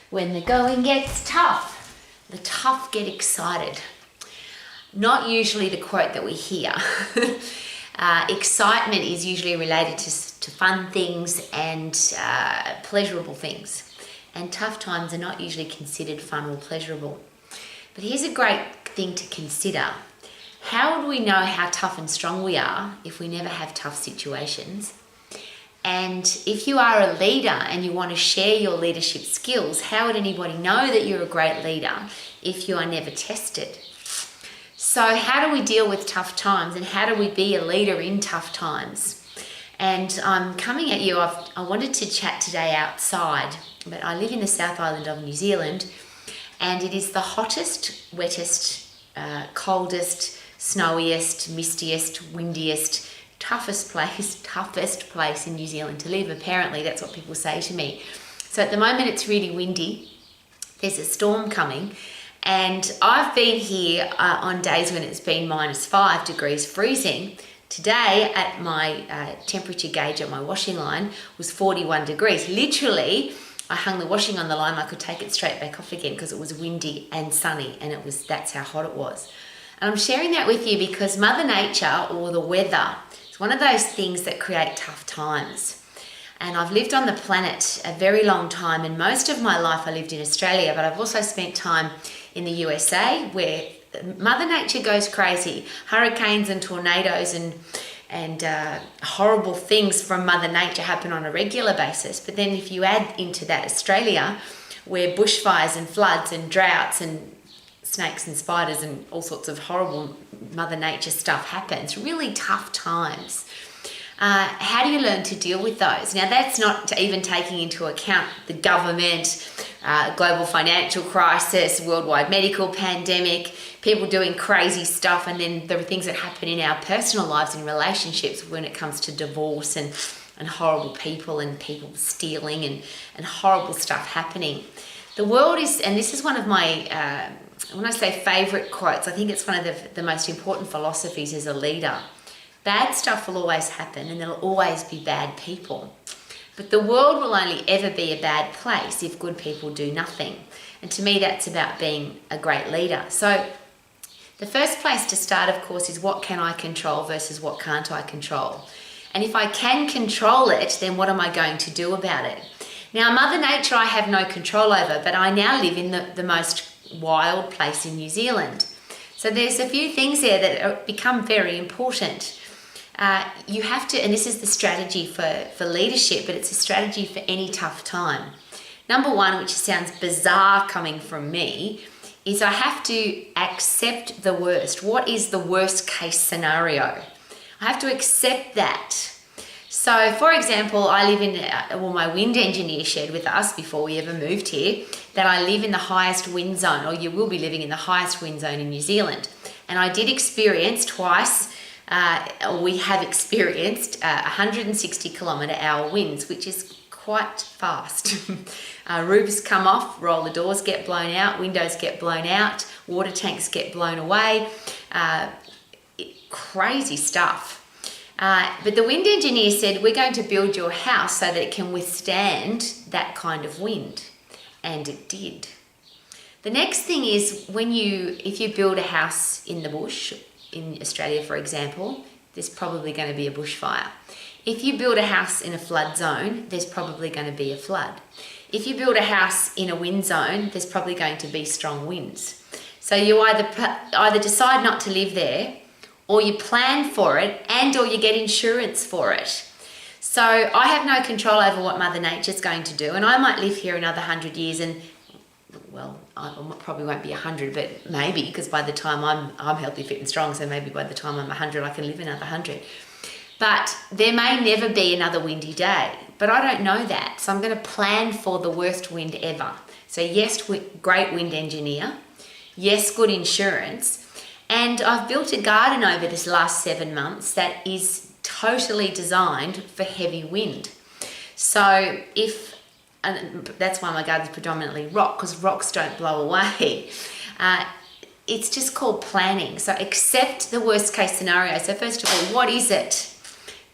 When the going gets tough, the tough get excited. Not usually the quote that we hear. Excitement is usually related to fun things and pleasurable things. And tough times are not usually considered fun or pleasurable. But here's a great thing to consider. How would we know how tough and strong we are if we never have tough situations? And if you are a leader and you want to share your leadership skills, how would anybody know that you're a great leader if you are never tested? So how do we deal with tough times, and how do we be a leader in tough times? And I'm coming at you, I wanted to chat today outside, but I live in the South Island of New Zealand, and it is the hottest, wettest, coldest, snowiest, mistiest, windiest, toughest place in New Zealand to live. Apparently that's what people say to me. So at the moment it's really windy. There's a storm coming, and I've been here on days when it's been -5 degrees freezing. Today at my temperature gauge at my washing line was 41 degrees. Literally, I hung the washing on the line, I could take it straight back off again because it was windy and sunny, and that's how hot it was. And I'm sharing that with you because Mother Nature, or the weather, is one of those things that create tough times. And I've lived on the planet a very long time, and most of my life I lived in Australia, but I've also spent time in the USA where Mother Nature goes crazy. Hurricanes and tornadoes and horrible things from Mother Nature happen on a regular basis. But then if you add into that Australia, where bushfires and floods and droughts and snakes and spiders and all sorts of horrible Mother Nature stuff happens, really tough times. How do you learn to deal with those? Now, that's not even taking into account the government, global financial crisis, worldwide medical pandemic, people doing crazy stuff, and then the things that happen in our personal lives and relationships when it comes to divorce and horrible people and people stealing and horrible stuff happening. The world is, and this is one of my, when I say favourite quotes, I think it's one of the most important philosophies as a leader. Bad stuff will always happen, and there'll always be bad people. But the world will only ever be a bad place if good people do nothing. And to me, that's about being a great leader. So the first place to start, of course, is what can I control versus what can't I control? And if I can control it, then what am I going to do about it? Now, Mother Nature I have no control over, but I now live in the most wild place in New Zealand. So there's a few things there that become very important. You have to, and this is the strategy for leadership, but it's a strategy for any tough time. Number one, which sounds bizarre coming from me, is I have to accept the worst. What is the worst case scenario? I have to accept that. So, for example, I live in, my wind engineer shared with us before we ever moved here that I live in the highest wind zone, or you will be living in the highest wind zone in New Zealand. And I did experience twice, we have experienced 160 kilometre hour winds, which is quite fast. Roofs come off, roller doors get blown out, windows get blown out, water tanks get blown away, crazy stuff. But the wind engineer said, we're going to build your house so that it can withstand that kind of wind. And it did. The next thing is if you build a house in the bush, in Australia, for example, there's probably going to be a bushfire. If you build a house in a flood zone, there's probably going to be a flood. If you build a house in a wind zone, there's probably going to be strong winds. So you either decide not to live there, or you plan for it, or you get insurance for it. So I have no control over what Mother Nature's going to do, and I might live here another 100 years and, well, I probably won't be 100, but maybe, because by the time I'm healthy, fit and strong, so maybe by the time I'm 100, I can live another 100. But there may never be another windy day, but I don't know that. So I'm going to plan for the worst wind ever. So yes, great wind engineer. Yes, good insurance. And I've built a garden over this last 7 months that is totally designed for heavy wind. So and that's why my garden's predominantly rock, because rocks don't blow away. It's just called planning. So accept the worst case scenario. So first of all, what is it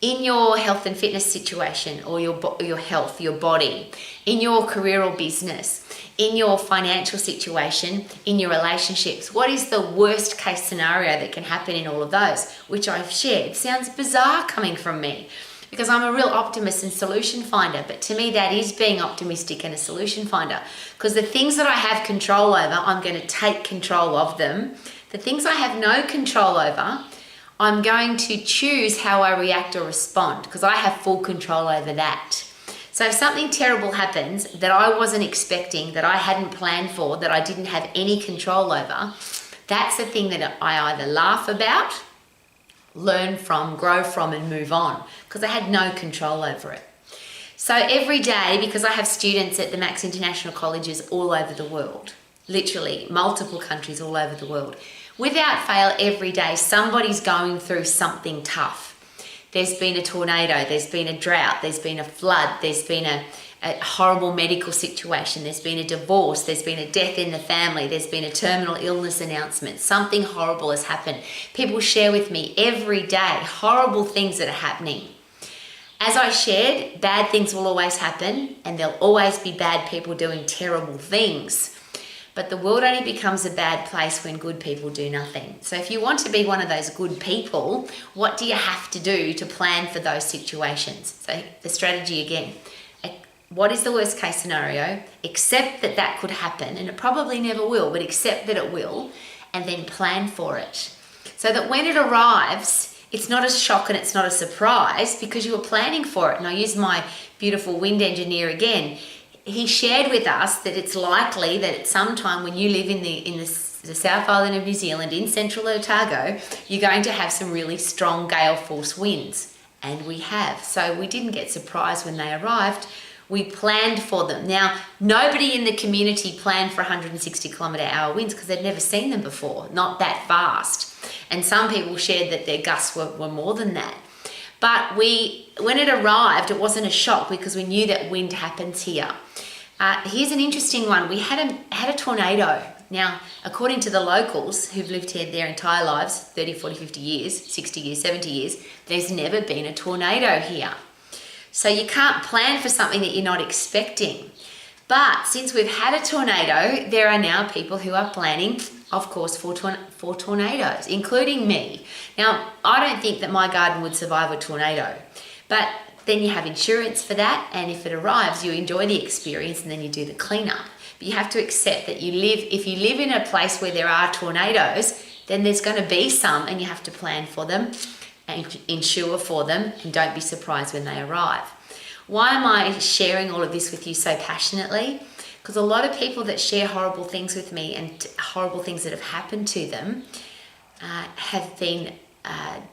in your health and fitness situation, or your health, your body, in your career or business, in your financial situation, in your relationships. What is the worst case scenario that can happen in all of those, which I've shared? Sounds bizarre coming from me because I'm a real optimist and solution finder, but to me that is being optimistic and a solution finder, because the things that I have control over, I'm going to take control of them. The things I have no control over, I'm going to choose how I react or respond, because I have full control over that. So if something terrible happens that I wasn't expecting, that I hadn't planned for, that I didn't have any control over, that's the thing that I either laugh about, learn from, grow from, and move on, because I had no control over it. So every day, because I have students at the Max International Colleges all over the world, literally multiple countries all over the world, without fail, every day somebody's going through something tough. There's been a tornado, there's been a drought, there's been a flood, there's been a horrible medical situation, there's been a divorce, there's been a death in the family, there's been a terminal illness announcement, something horrible has happened. People share with me every day horrible things that are happening. As I shared, bad things will always happen, and there'll always be bad people doing terrible things. But the world only becomes a bad place when good people do nothing. So if you want to be one of those good people, what do you have to do to plan for those situations? So the strategy again, what is the worst case scenario? Accept that that could happen, and it probably never will, but accept that it will, and then plan for it. So that when it arrives, it's not a shock and it's not a surprise, because you were planning for it. And I use my beautiful wind engineer again. He shared with us that it's likely that at some time when you live in the South Island of New Zealand, in central Otago, you're going to have some really strong gale force winds. And we have. So we didn't get surprised when they arrived. We planned for them. Now, nobody in the community planned for 160 kilometre hour winds because they'd never seen them before, not that fast. And some people shared that their gusts were more than that. But when it arrived, it wasn't a shock because we knew that wind happens here. Here's an interesting one. We had a tornado. Now, according to the locals who've lived here their entire lives, 30, 40, 50 years, 60 years, 70 years, there's never been a tornado here. So you can't plan for something that you're not expecting. But since we've had a tornado, there are now people who are planning, of course, for tornadoes, including me. Now, I don't think that my garden would survive a tornado, but then you have insurance for that, and if it arrives, you enjoy the experience and then you do the cleanup. But you have to accept that if you live in a place where there are tornadoes, then there's going to be some, and you have to plan for them and insure for them, and don't be surprised when they arrive. Why am I sharing all of this with you so passionately? Because a lot of people that share horrible things with me and horrible things that have happened to them have been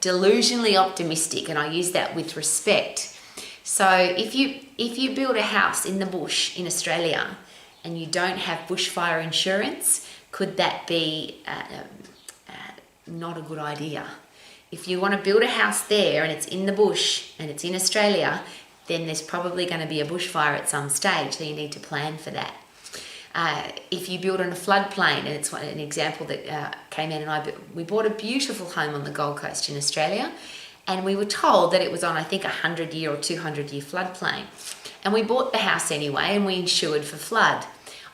delusionally optimistic, and I use that with respect. So if you build a house in the bush in Australia and you don't have bushfire insurance, could that be not a good idea? If you want to build a house there and it's in the bush and it's in Australia, then there's probably going to be a bushfire at some stage, so you need to plan for that. If you build on a floodplain, and it's an example that came in, and we bought a beautiful home on the Gold Coast in Australia, and we were told that it was on, I think, 100-year or 200-year floodplain. And we bought the house anyway, and we insured for flood.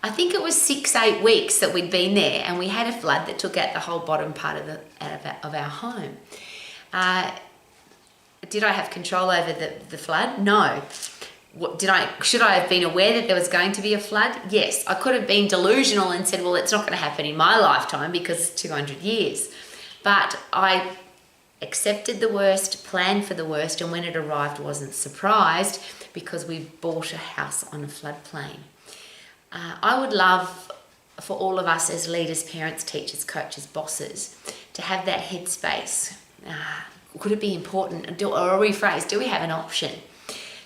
I think it was 6-8 weeks that we'd been there, and we had a flood that took out the whole bottom part of our home. Did I have control over the flood? No. Should I have been aware that there was going to be a flood? Yes. I could have been delusional and said, well, it's not going to happen in my lifetime because it's 200 years. But I accepted the worst, planned for the worst, and when it arrived, wasn't surprised because we bought a house on a floodplain. I would love for all of us as leaders, parents, teachers, coaches, bosses, to have that headspace. Could it be important? Or a rephrase, do we have an option?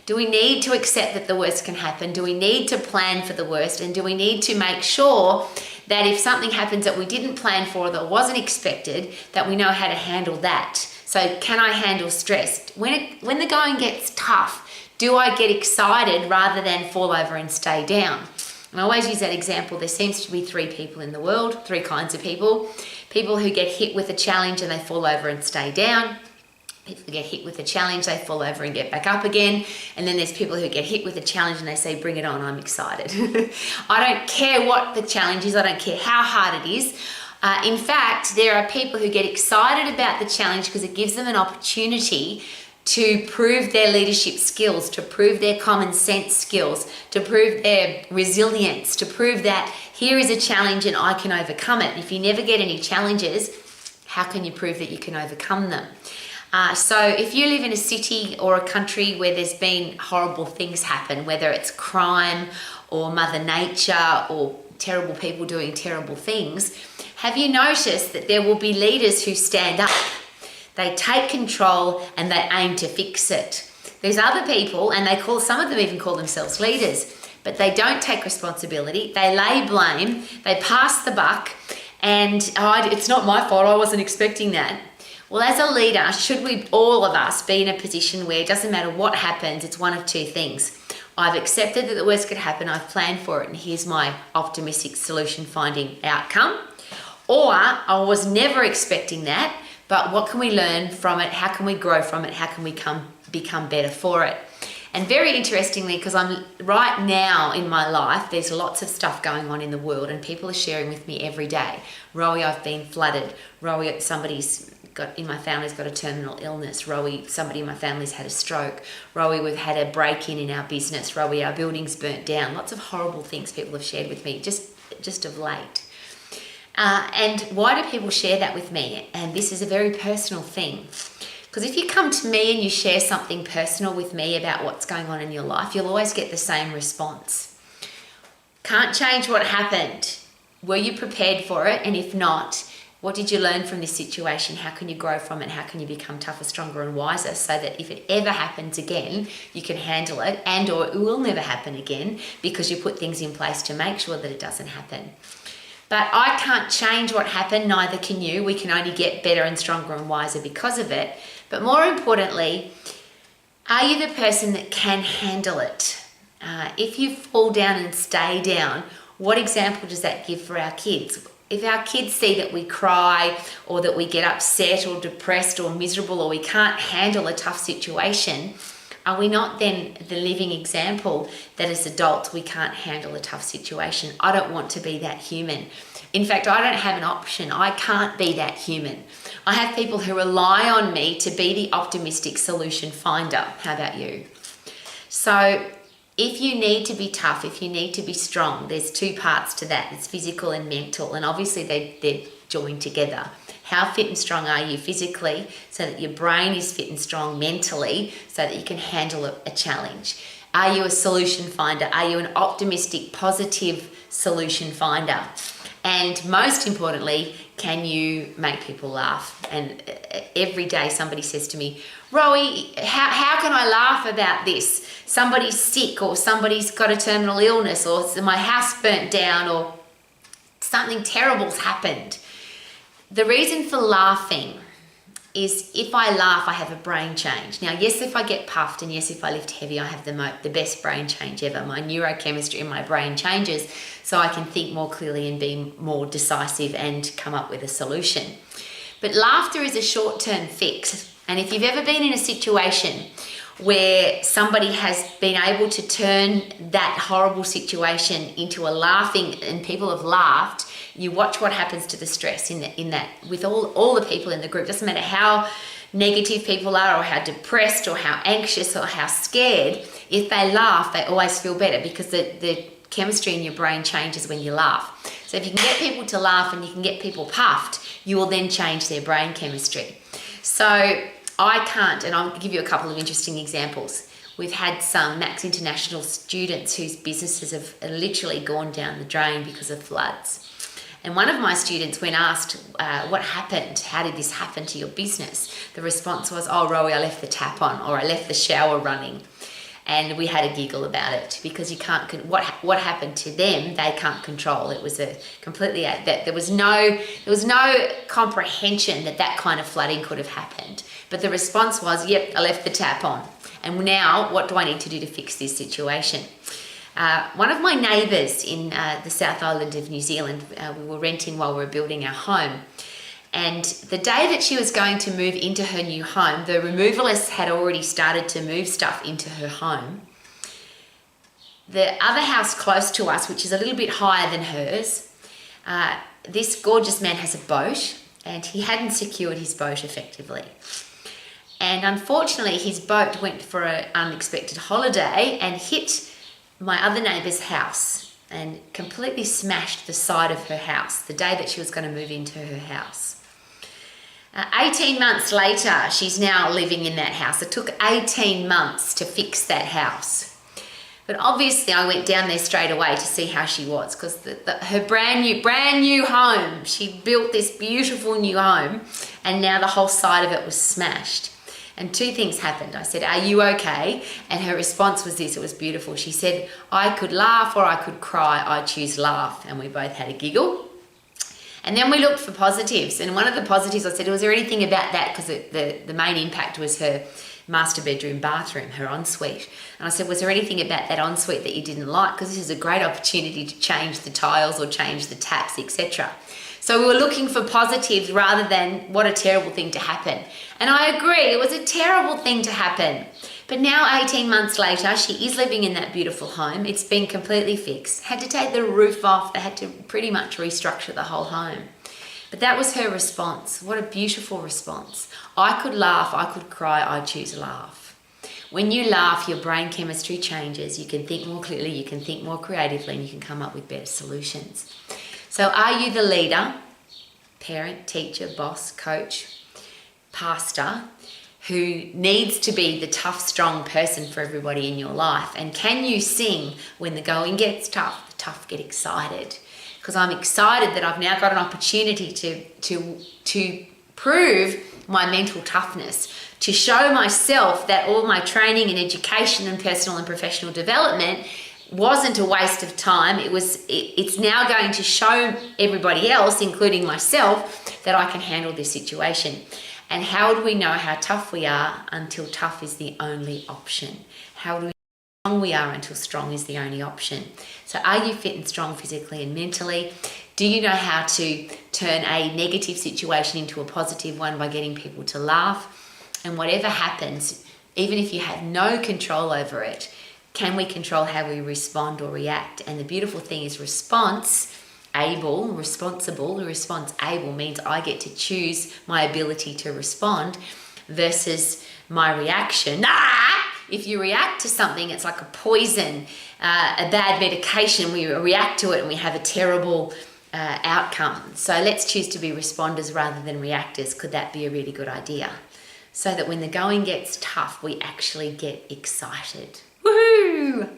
Do we need to accept that the worst can happen? Do we need to plan for the worst? And do we need to make sure that if something happens that we didn't plan for, that wasn't expected, that we know how to handle that? So can I handle stress? When the going gets tough, do I get excited rather than fall over and stay down? And I always use that example. There seems to be 3 people in the world, 3 kinds of people. People who get hit with a challenge and they fall over and stay down. People who get hit with a challenge, they fall over and get back up again. And then there's people who get hit with a challenge and they say, bring it on, I'm excited. I don't care what the challenge is. I don't care how hard it is. In fact, there are people who get excited about the challenge because it gives them an opportunity to prove their leadership skills, to prove their common sense skills, to prove their resilience, to prove that here is a challenge and I can overcome it. If you never get any challenges, how can you prove that you can overcome them? So if you live in a city or a country where there's been horrible things happen, whether it's crime or Mother Nature or terrible people doing terrible things, have you noticed that there will be leaders who stand up? They take control and they aim to fix it. There's other people, and some of them even call themselves leaders, but they don't take responsibility. They lay blame, they pass the buck, and it's not my fault, I wasn't expecting that. Well, as a leader, should we, all of us, be in a position where it doesn't matter what happens, it's one of two things. I've accepted that the worst could happen, I've planned for it, and here's my optimistic solution finding outcome. Or I was never expecting that, but what can we learn from it? How can we grow from it? How can we become better for it? And very interestingly, because I'm right now in my life, there's lots of stuff going on in the world and people are sharing with me every day. Rowie, I've been flooded. Rowie, in my family's got a terminal illness. Rowie, somebody in my family's had a stroke. Rowie, we've had a break-in in our business. Rowie, our building's burnt down. Lots of horrible things people have shared with me just of late. And why do people share that with me? And this is a very personal thing. Because if you come to me and you share something personal with me about what's going on in your life, you'll always get the same response. Can't change what happened. Were you prepared for it? And if not, what did you learn from this situation? How can you grow from it? How can you become tougher, stronger, and wiser so that if it ever happens again, you can handle it, and or it will never happen again because you put things in place to make sure that it doesn't happen. But I can't change what happened, neither can you. We can only get better and stronger and wiser because of it. But more importantly, are you the person that can handle it? If you fall down and stay down, what example does that give for our kids? If our kids see that we cry or that we get upset or depressed or miserable or we can't handle a tough situation, are we not then the living example that as adults we can't handle a tough situation? I don't want to be that human. In fact, I don't have an option. I can't be that human. I have people who rely on me to be the optimistic solution finder. How about you? So if you need to be tough, if you need to be strong, there's two parts to that. It's physical and mental, and obviously they're joined together. How fit and strong are you physically so that your brain is fit and strong mentally so that you can handle a challenge? Are you a solution finder? Are you an optimistic, positive solution finder? And most importantly, can you make people laugh? And every day somebody says to me, Rowie, how can I laugh about this? Somebody's sick or somebody's got a terminal illness or my house burnt down or something terrible's happened. The reason for laughing is if I laugh, I have a brain change. Now, yes, if I get puffed and yes, if I lift heavy, I have the best brain change ever. My neurochemistry in my brain changes so I can think more clearly and be more decisive and come up with a solution. But laughter is a short-term fix. And if you've ever been in a situation where somebody has been able to turn that horrible situation into a laughing and people have laughed, you watch what happens to the stress in that with all the people in the group. Doesn't matter how negative people are or how depressed or how anxious or how scared, if they laugh, they always feel better because the chemistry in your brain changes when you laugh. So if you can get people to laugh and you can get people puffed, you will then change their brain chemistry. So I can't, and I'll give you a couple of interesting examples. We've had some Max International students whose businesses have literally gone down the drain because of floods. And one of my students, when asked, what happened? How did this happen to your business? The response was, oh, Rowie, I left the tap on or I left the shower running. And we had a giggle about it because you can't, what happened to them, they can't control. It was a completely, there was no comprehension that kind of flooding could have happened. But the response was, yep, I left the tap on. And now what do I need to do to fix this situation? One of my neighbours in the South Island of New Zealand, we were renting while we were building our home. And the day that she was going to move into her new home, the removalists had already started to move stuff into her home. The other house close to us, which is a little bit higher than hers, this gorgeous man has a boat, and he hadn't secured his boat effectively. And unfortunately, his boat went for an unexpected holiday and hit my other neighbour's house and completely smashed the side of her house the day that she was going to move into her house. 18 months later, she's now living in that house. It took 18 months to fix that house. But obviously I went down there straight away to see how she was, because her brand new home, she built this beautiful new home, and now the whole side of it was smashed. And two things happened. I said, "Are you okay?" And her response was this, it was beautiful. She said, "I could laugh or I could cry, I choose laugh." And we both had a giggle. And then we looked for positives, and one of the positives, I said, "Was there anything about that?" Because the main impact was her master bedroom bathroom, her ensuite. And I said, "Was there anything about that ensuite that you didn't like? Because this is a great opportunity to change the tiles or change the taps, etc." So we were looking for positives rather than what a terrible thing to happen. And I agree, it was a terrible thing to happen. But now 18 months later, she is living in that beautiful home. It's been completely fixed. Had to take the roof off. They had to pretty much restructure the whole home. But that was her response. What a beautiful response. I could laugh, I could cry, I choose laugh. When you laugh, your brain chemistry changes. You can think more clearly, you can think more creatively, and you can come up with better solutions. So are you the leader, parent, teacher, boss, coach, pastor, who needs to be the tough, strong person for everybody in your life? And can you sing when the going gets tough, the tough get excited? Because I'm excited that I've now got an opportunity to prove my mental toughness, to show myself that all my training and education and personal and professional development wasn't a waste of time. It's now going to show everybody else, including myself, that I can handle this situation. And how do we know how tough we are until tough is the only option? How do we know how strong we are until strong is the only option? So are you fit and strong physically and mentally? Do you know how to turn a negative situation into a positive one by getting people to laugh? And whatever happens, even if you have no control over it, can we control how we respond or react? And the beautiful thing is response able means I get to choose my ability to respond versus my reaction. If you react to something, it's like a poison, a bad medication. We react to it and we have a terrible outcome. So let's choose to be responders rather than reactors. Could that be a really good idea? So that when the going gets tough, we actually get excited. Woohoo!